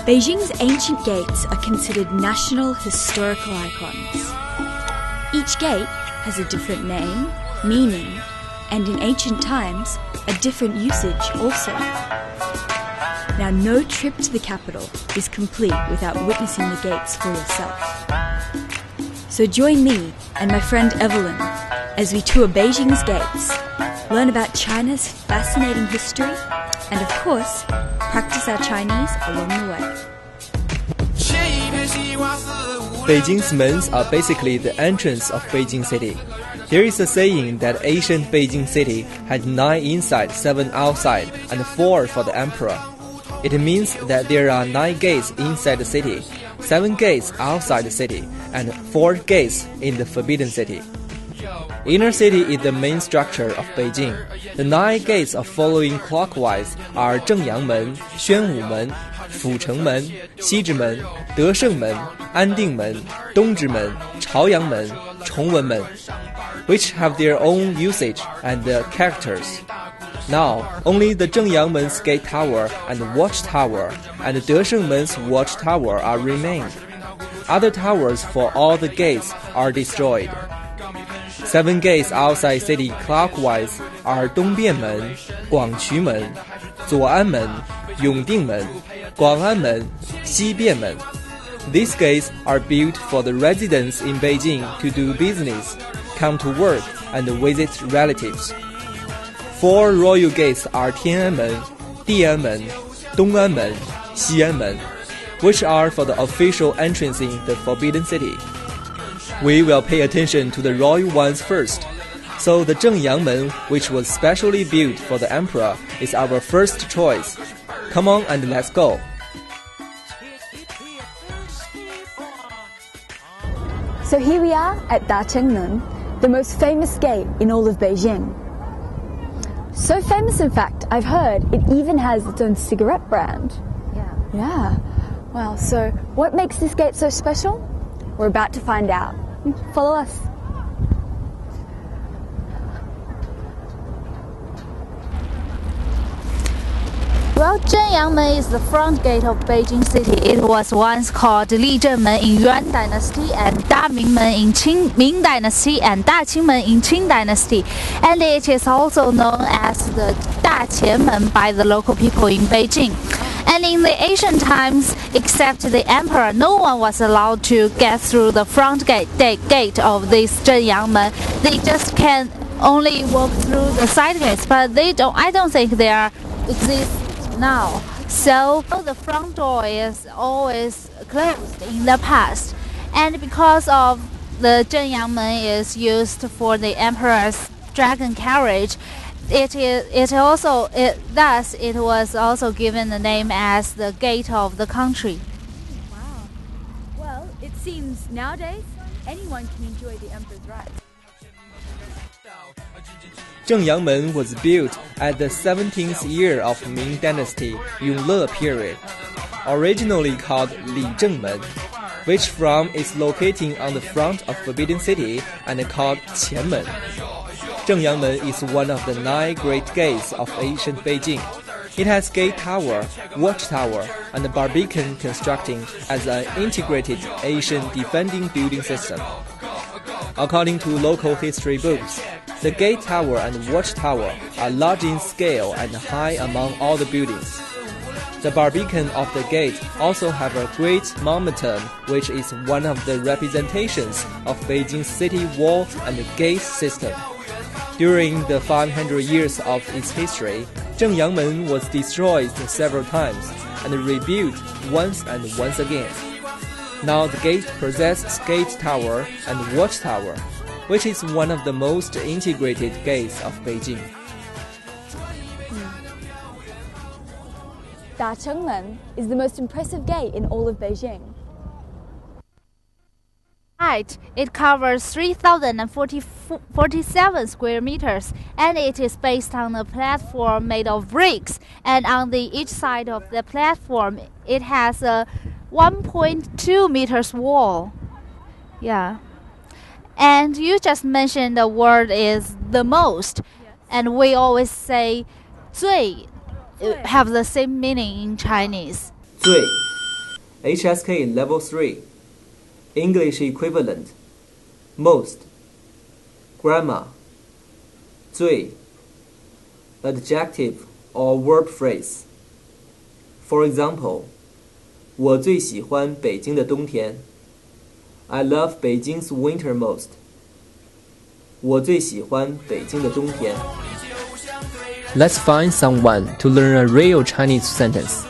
Beijing's ancient gates are considered national historical icons. Each gate has a different name, meaning, and in ancient times, a different usage also. Now, no trip to the capital is complete without witnessing the gates for yourself. So join me and my friend Evelyn as we tour Beijing's gates, learn about China's fascinating history, and of course, practice our Chinese along the way. Beijing's men's are basically the entrance of Beijing city. There is a saying that ancient Beijing city had 9 inside, 7 outside, and 4 for the emperor. It means that there are 9 gates inside the city, 7 gates outside the city, and 4 gates in the forbidden city. Inner city is the main structure of Beijing. The 9 gates of following clockwise are 正阳门、宣武门、阜成门、西直门、德胜门、安定门、东直门、朝阳门、崇文门, which have their own usage and characters. Now, only the Zhengyangmen's gate tower and watch tower and Deshengmen's watch tower are remained. Other towers for all the gates are destroyed. 7 gates outside city clockwise are 东便门、广渠门、左安门、永定门、广安门、西便门. These gates are built for the residents in Beijing to do business, come to work, and visit relatives. 4 royal gates are 天安门、地安门、东安门、西安门, which are for the official entrance in the Forbidden City. We will pay attention to the royal ones first. So the Zhengyangmen, which was specially built for the emperor, is our first choice. Come on and let's go. So here we are at Dachengmen, the most famous gate in all of Beijing. So famous, in fact, I've heard it even has its own cigarette brand. Yeah. Well, so what makes this gate so special? We're about to find out. Follow us. Well, Zhenyangmen is the front gate of Beijing city. It was once called Lizhengmen in Yuan dynasty and Damingmen in Ming dynasty and Daqingmen in Qing dynasty. And it is also known as the Daqianmen by the local people in Beijing. And in the ancient times, except the emperor, no one was allowed to get through the front gate of this Zhenyangmen. They just can only walk through the side gates, but I don't think they exist now. So the front door is always closed in the past, and because of the Zhenyangmen is used for the emperor's dragon carriage, it was also given the name as the gate of the country. Wow. Well, it seems nowadays anyone can enjoy the emperor's ride. Zhengyangmen was built at the 17th year of Ming Dynasty Yongle period, originally called Lizhengmen, which from is located on the front of Forbidden City and called Qianmen. Zhengyangmen is one of the 9 great gates of ancient Beijing. It has gate tower, watchtower, and a barbican constructing as an integrated Asian defending building system. According to local history books, the gate tower and watchtower are large in scale and high among all the buildings. The barbican of the gate also have a great momentum, which is one of the representations of Beijing's city wall and gate system. During the 500 years of its history, Zhengyangmen was destroyed several times and rebuilt once and once again. Now the gate possesses gate tower and watchtower, which is one of the most integrated gates of Beijing. Dachengmen is the most impressive gate in all of Beijing. Right, it covers 3,047 square meters, and it is based on a platform made of bricks. And on each side of the platform, it has a 1.2 meters wall. Yeah. And you just mentioned the word is the most, and we always say 最 have the same meaning in Chinese. 最 HSK Level 3, English equivalent, most, grammar, 最, adjective or verb phrase. For example, 我最喜欢北京的冬天. I love Beijing's winter most. 我最喜欢北京的冬天. Let's find someone to learn a real Chinese sentence.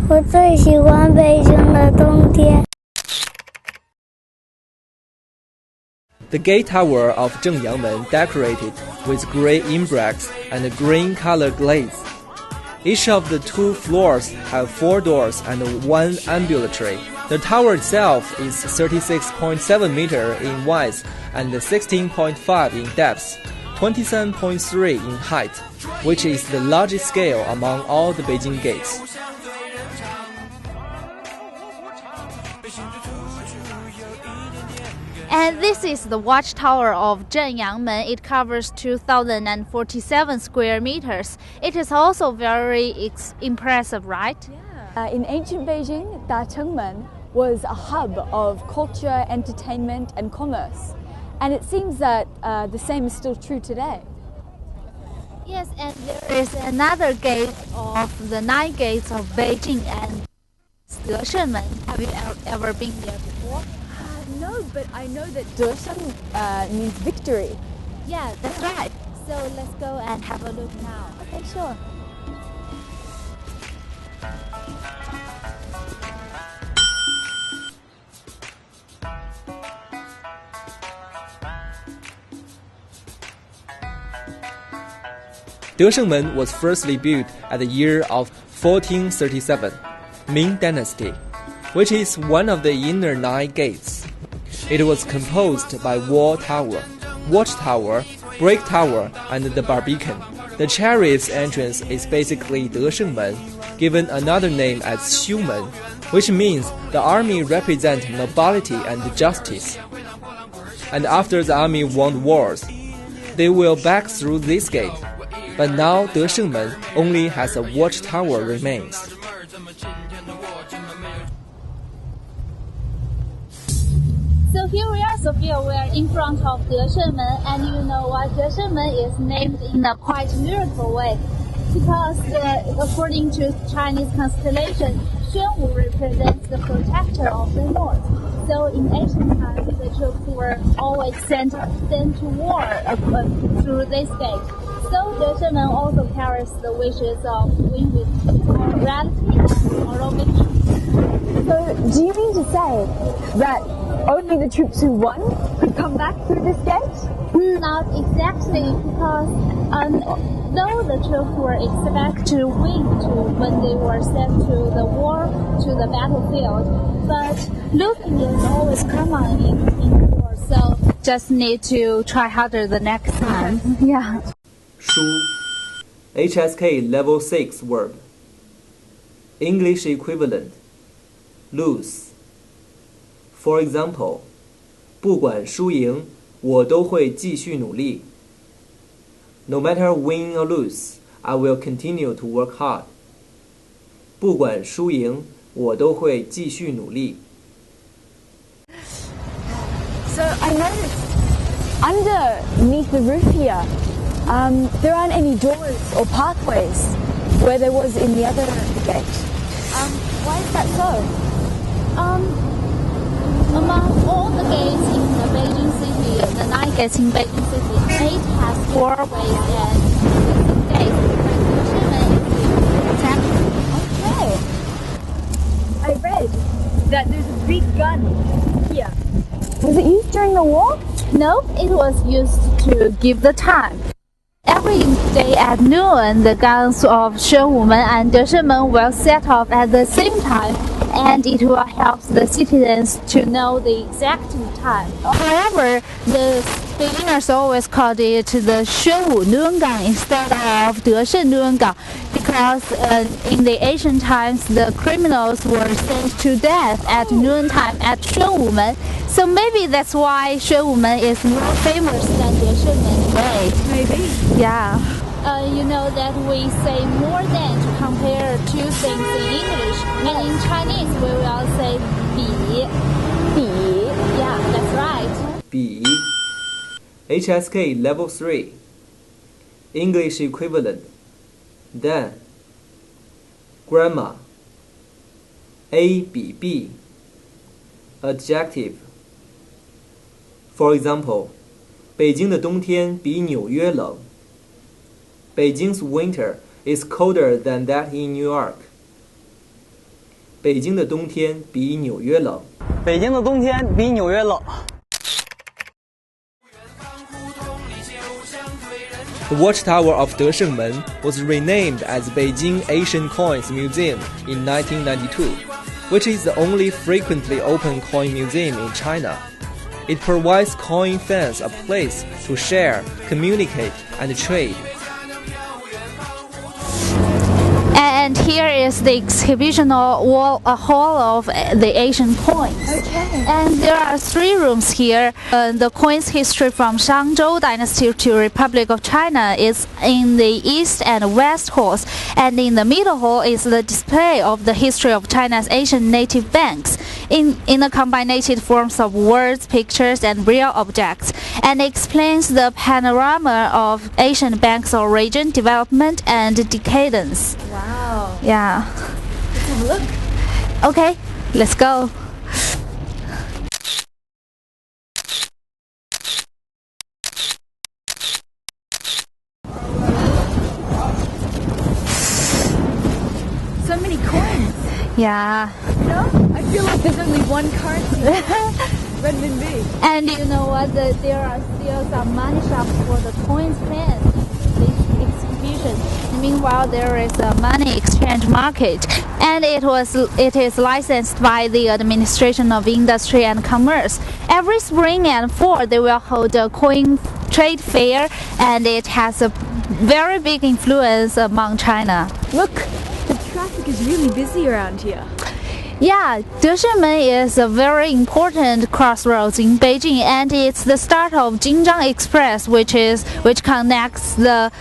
我最喜欢北京的冬天。The gate tower of Zhengyangmen decorated with grey imbricks and green color glaze. Each of the 2 floors have 4 doors and 1 ambulatory. The tower itself is 36.7 meters in width and 16.5 in depth, 27.3 in height, which is the largest scale among all the Beijing gates. And this is the watchtower of Zhenyangmen. It covers 2,047 square meters. It is also very impressive, right? Yeah. In ancient Beijing, Dachengmen was a hub of culture, entertainment, and commerce. And it seems that the same is still true today. Yes, and there is another gate of the 9 gates of Beijing, and Deshengmen. Have you ever been there before? No, but I know that Desheng means victory. Yeah, that's right. So let's go and have a look now. Okay, sure. Deshengmen was firstly built at the year of 1437, Ming Dynasty, which is one of the inner 9 gates. It was composed by wall tower, watchtower, break tower, and the barbican. The chariot's entrance is basically Deshengmen, given another name as Xiumen, which means the army represents nobility and justice. And after the army won wars, they will back through this gate. But now Deshengmen only has a watchtower remains. So here we are, Sophia. We are in front of Deshengmen, and you know what? Deshengmen is named in a quite miracle way, because according to Chinese constellation, Xuanwu represents the protector of the north. So in ancient times, the troops were always sent to war through this gate. So Deshengmen also carries the wishes of win with morality and moral victory. So, do you mean to say that only the troops who won could come back through this gate? Not exactly, because though the troops were expected to win when they were sent to the war, to the battlefield, but losing is always common in war, so just need to try harder the next time. Yeah. 书 HSK Level 6 verb. English equivalent, lose. For example, 不管输赢，我都会继续努力。No matter win or lose, I will continue to work hard. 不管输赢，我都会继续努力。So, I noticed underneath the roof here, there aren't any doors or pathways where there was in the other gate. Why is that so? Among all the gates in the Beijing city, the 9 gates in Beijing city, 8 has 4 ways and 6 gates. Okay. I read that there's a big gun here. Was it used during the war? No, it was used to give the time. Every day at noon, the guns of Xuanwumen and Deshengmen will set off at the same time, and it will help the citizens to know the exact time. However, the beginners always called it the Xuanwu Noongang instead of Desheng Noongang, because in the ancient times, the criminals were sent to death at noontime at Xuanwumen. So maybe that's why Xuanwumen is more famous than Deshengmen today. Maybe. Yeah. You know that we say more than to compare two things in English, and in Chinese we will say 比. Yeah, that's right. 比 HSK Level 3 English equivalent than Grammar A 比 B Adjective For example 北京的冬天比纽约冷 Beijing's winter is colder than that in New York 北京的冬天比纽约冷北京的冬天比纽约冷 The watchtower of Deshengmen was renamed as Beijing Asian Coins Museum in 1992, which is the only frequently open coin museum in China. It provides coin fans a place to share, communicate, and trade. And here is the exhibition hall of the Asian coins. Okay. And there are 3 rooms here. The coins history from Shangzhou Dynasty to Republic of China is in the east and west halls. And in the middle hall is the display of the history of China's Asian native banks in the combined forms of words, pictures, and real objects, and explains the panorama of Asian banks' origin, development, and decadence. Wow. Yeah. Let's have a look. Okay, let's go. So many coins. Yeah. You know? I feel like there's only one currency. Renminbi. And you know what? There are still some money shops for the coins fans in this exhibition. Meanwhile, there is a money exchange market, and it is licensed by the Administration of Industry and Commerce. Every spring and fall, they will hold a coin trade fair, and it has a very big influence among China. Look, the traffic is really busy around here. Yeah, Deshengmen is a very important crossroads in Beijing, and it's the start of Jinjiang Express, which connects the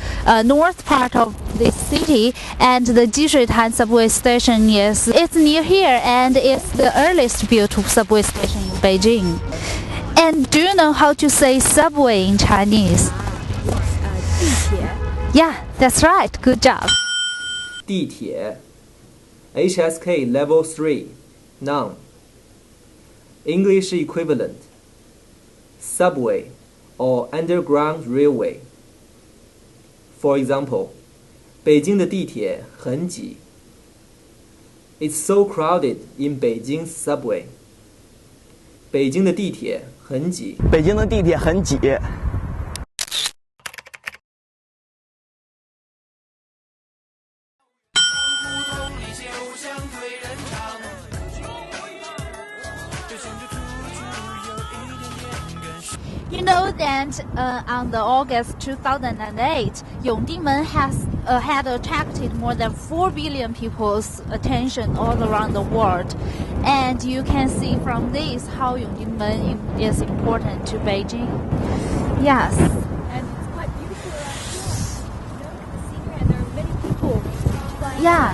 north part of the city, and the Jishuitan subway station it's near here, and it's the earliest built subway station in Beijing. And do you know how to say subway in Chinese? 地铁. Yeah, that's right. Good job. 地铁 HSK Level 3 Noun English equivalent Subway or underground railway For example 北京的地铁很挤 It's so crowded in Beijing's subway 北京的地铁很挤北京的地铁很挤 You know that on the August 2008, Yongdingmen has had attracted more than 4 billion people's attention all around the world. And you can see from this how Yongdingmen is important to Beijing. Yes. And it's quite beautiful around here. You know, look at the scenery, and there are many people flying. Yeah.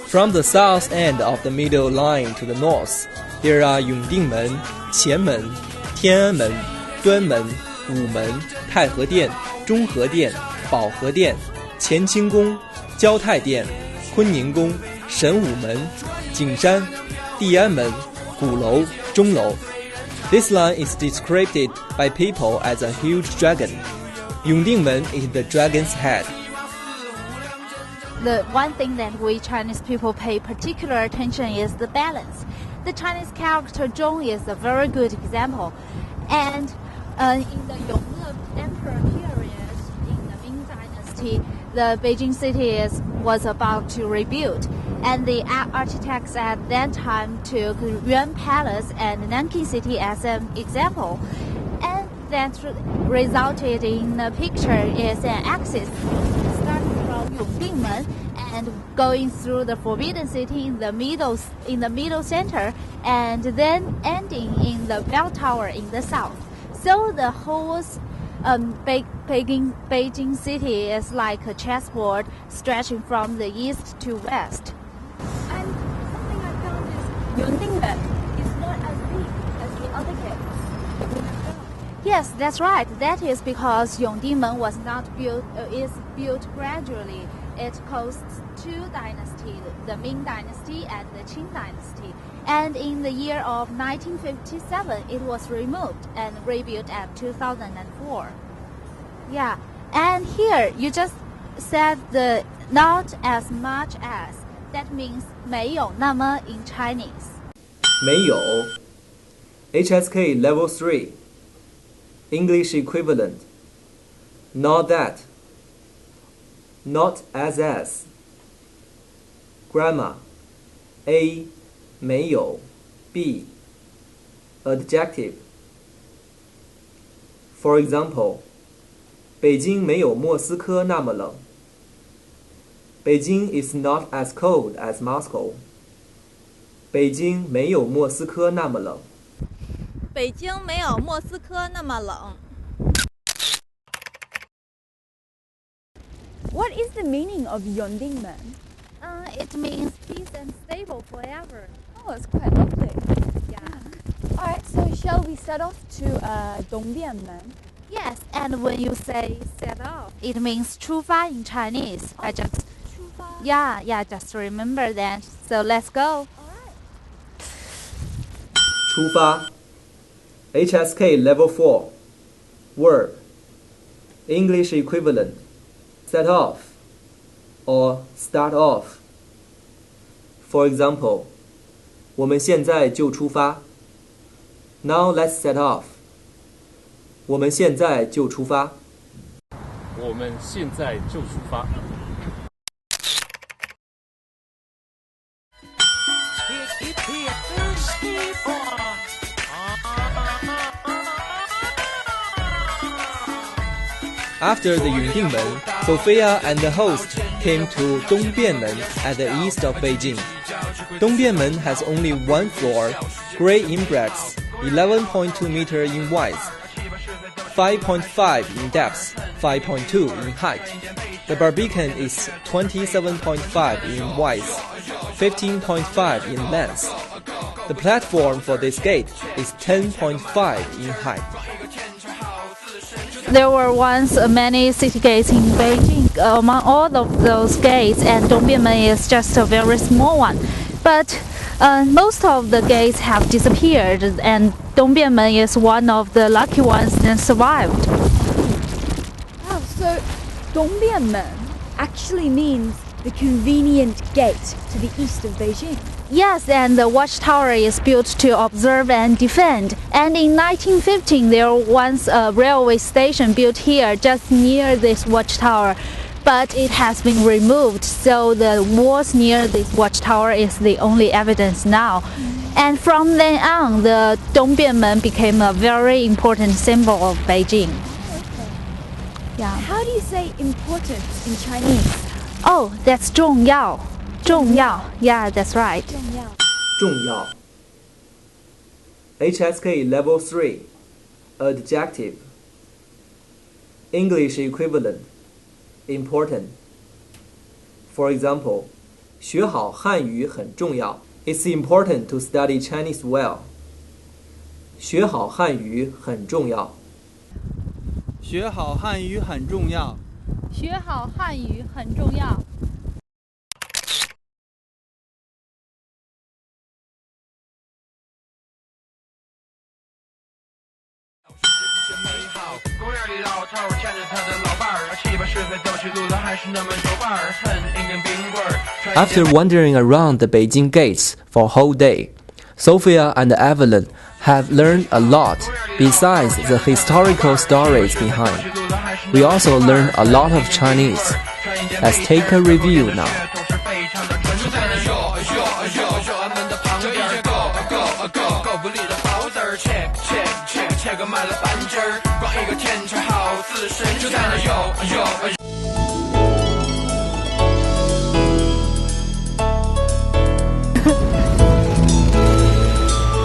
From the south end of the middle line to the north, there are Yongdingmen, Qianmen, Tiananmen, 端门、午门、太和殿、中和殿、保和殿、乾清宫、交泰殿、坤宁宫、神武门、景山、地安门、鼓楼、钟楼。This line is described by people as a huge dragon. Yongdingmen is the dragon's head. The one thing that we Chinese people pay particular attention is the balance. The Chinese character Zhong is a very good example. And in the Yongle Emperor period, in the Ming Dynasty, the Beijing city was about to rebuild. And the architects at that time took Yuan Palace and Nanking City as an example. And that resulted in the picture is an axis starting from Yongdingmen and going through the Forbidden City in the middle center, and then ending in the Bell Tower in the south. So the whole Beijing city is like a chessboard stretching from the east to west. And something I found is Yongdingmen is not as big as the other gates. Yes, that's right. That is because Yongdingmen was not is built gradually. It hosts two dynasties, the Ming Dynasty and the Qing Dynasty. And in the year of 1957, it was removed and rebuilt at 2004. Yeah, and here you just said the not as much as. That means 没有那么 in Chinese. 没有 HSK Level 3 English equivalent Not that Not as Grammar A 没有 B Adjective For example 北京没有莫斯科那么冷 Beijing is not as cold as Moscow 北京没有莫斯科那么冷北京没有莫斯科那么冷 What is the meaning of Yongdingmen? It means peace and stable forever. Oh, it's quite lovely. Yeah. Alright, so shall we set off to Dongbianmen? Yes, and when you say set off, it means 出发 in Chinese. I just 出发 just remember that. So let's go. Alright. 出发 HSK Level 4 Verb English equivalent Set off or start off For example 我们现在就出发 Now let's set off 我们现在就出发我们现在就出发。After the Yongdingmen, Sophia and the host came to Dongbianmen at the east of Beijing. Dongbianmen has only one floor, gray in bricks, 11.2 meters in width, 5.5 in depth, 5.2 in height. The Barbican is 27.5 in width, 15.5 in length. The platform for this gate is 10.5 in height. There were once many city gates in Beijing. Among all of those gates, and Dongbianmen is just a very small one. But most of the gates have disappeared, and Dongbianmen is one of the lucky ones that survived. Oh, so Dongbianmen actually means the convenient gate to the east of Beijing. Yes, and the watchtower is built to observe and defend. And in 1915, there was once a railway station built here just near this watchtower. But it has been removed, so the walls near this watchtower is the only evidence now. And from then on, the Dongbianmen became a very important symbol of Beijing. Yeah. How do you say important in Chinese? Oh, that's 重要. 重要. Yeah, that's right. 重要重要 HSK Level 3 Adjective English equivalent Important For example 学好汉语很重要 It's important to study Chinese well 学好汉语很重要学好汉语很重要。学好汉语很重要。公园里老头牵着他的老伴儿，七八十岁走起路来还是那么有伴儿，恨一根冰棍儿。After wandering around the Beijing gates for a whole day, Sophia and Evelyn have learned a lot besides the historical stories behind. We also learned a lot of Chinese. Let's take a review now. 切个慢了半截儿，光一个天才好自身就在那有。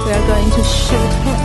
We are going to shoot him.